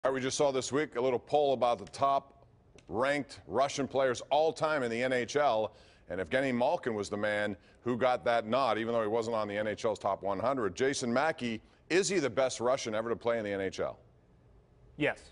All right, we just saw this week a little poll about the top ranked Russian players all time in the NHL. And Evgeny Malkin was the man who got that nod, even though he wasn't on the NHL's top 100. Jason Mackey, is he the best Russian ever to play in the NHL? Yes.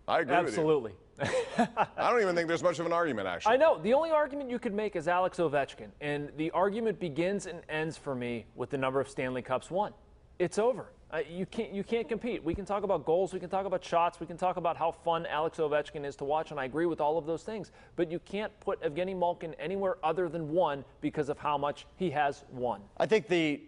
I agree Absolutely. with you. I don't even think there's much of an argument, actually. I know. The only argument you could make is Alex Ovechkin. And the argument begins and ends for me with the number of Stanley Cups won. It's over. You can't compete. We can talk about goals. We can talk about shots. We can talk about how fun Alex Ovechkin is to watch, and I agree with all of those things. But you can't put Evgeny Malkin anywhere other than one because of how much he has won. I think the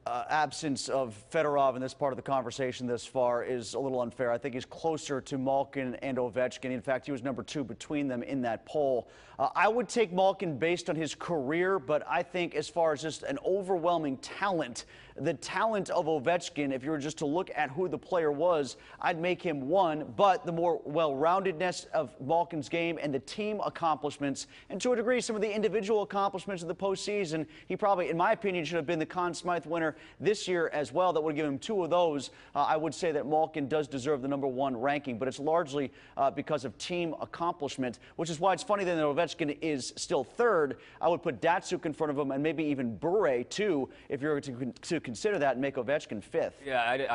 absence of Fedorov in this part of the conversation this far is a little unfair. I think he's closer to Malkin and Ovechkin. In fact, he was number 2 between them in that poll. I would take Malkin based on his career, but I think as far as just an overwhelming talent, the talent of Ovechkin, if you were just to look at who the player was, I'd make him 1. But the more well-roundedness of Malkin's game and the team accomplishments, and to a degree some of the individual accomplishments of the postseason, he probably, in my opinion, should have been the Conn Smythe winner this year as well. That would give him 2 of those. I would say that Malkin does deserve the number 1 ranking, but it's largely because of team accomplishment, which is why it's funny that Ovechkin is still 3rd. I would put Datsuk in front of him and maybe even Bure too, if you're to consider that and make Ovechkin 5th. Yeah,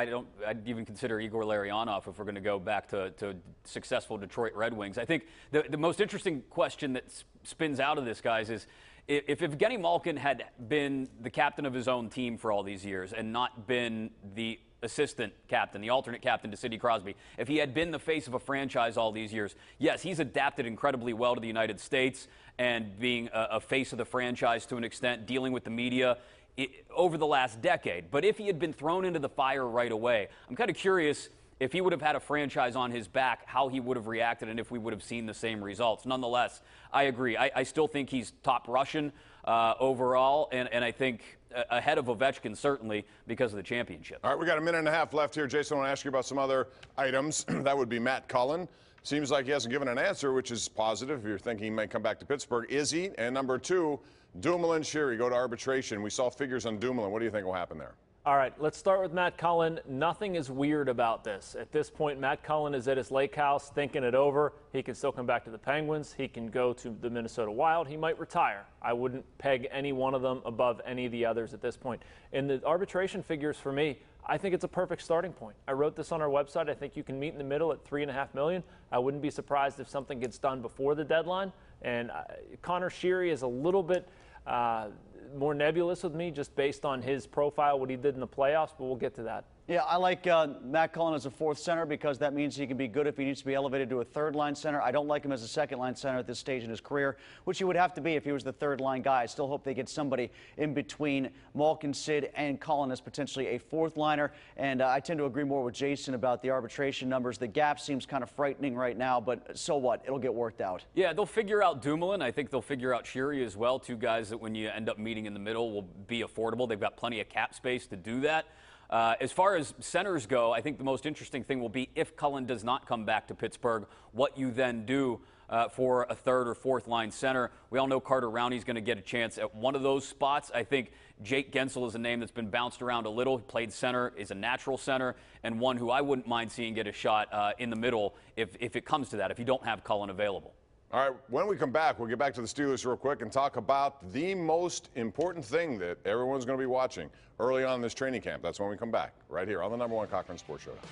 I'd even consider Igor Larionov if we're going to go back to successful Detroit Red Wings. I think the most interesting question that spins out of this, guys, is if Evgeny Malkin had been the captain of his own team for all these years and not been the assistant captain, the alternate captain to Sidney Crosby, if he had been the face of a franchise all these years, yes, he's adapted incredibly well to the United States and being a face of the franchise to an extent, dealing with the media over the last decade. But if he had been thrown into the fire right away, I'm kind of curious if he would have had a franchise on his back, how he would have reacted and if we would have seen the same results. Nonetheless, I agree. I still think he's top Russian overall, and I think ahead of Ovechkin, certainly, because of the championship. All right, we got a minute and a half left here. Jason, I want to ask you about some other items. That would be Matt Cullen. Seems like he hasn't given an answer, which is positive if you're thinking he might come back to Pittsburgh. Is he? And number 2, Dumoulin, Sheary go to arbitration. We saw figures on Dumoulin. What do you think will happen there? All right, let's start with Matt Cullen. Nothing is weird about this. At this point, Matt Cullen is at his lake house thinking it over. He can still come back to the Penguins. He can go to the Minnesota Wild. He might retire. I wouldn't peg any one of them above any of the others at this point. In the arbitration figures for me, I think it's a perfect starting point. I wrote this on our website. I think you can meet in the middle at $3.5 million. I wouldn't be surprised if something gets done before the deadline. And Connor Sheary is a little bit more nebulous with me just based on his profile, what he did in the playoffs, but we'll get to that. Yeah, I like Matt Cullen as a 4th center because that means he can be good if he needs to be elevated to a 3rd-line center. I don't like him as a 2nd-line center at this stage in his career, which he would have to be if he was the 3rd-line guy. I still hope they get somebody in between Malkin, Sid, and Cullen as potentially a 4th-liner. And I tend to agree more with Jason about the arbitration numbers. The gap seems kind of frightening right now, but so what? It'll get worked out. Yeah, they'll figure out Dumoulin. I think they'll figure out Sheary as well. 2 guys that when you end up meeting in the middle will be affordable. They've got plenty of cap space to do that. As far as centers go, I think the most interesting thing will be if Cullen does not come back to Pittsburgh, what you then do for a 3rd or 4th-line center. We all know Carter Rowney's going to get a chance at one of those spots. I think Jake Gensel is a name that's been bounced around a little. He played center, is a natural center, and one who I wouldn't mind seeing get a shot in the middle if it comes to that, if you don't have Cullen available. All right, when we come back, we'll get back to the Steelers real quick and talk about the most important thing that everyone's going to be watching early on in this training camp. That's when we come back, right here on the #1 Cochran Sports Showdown.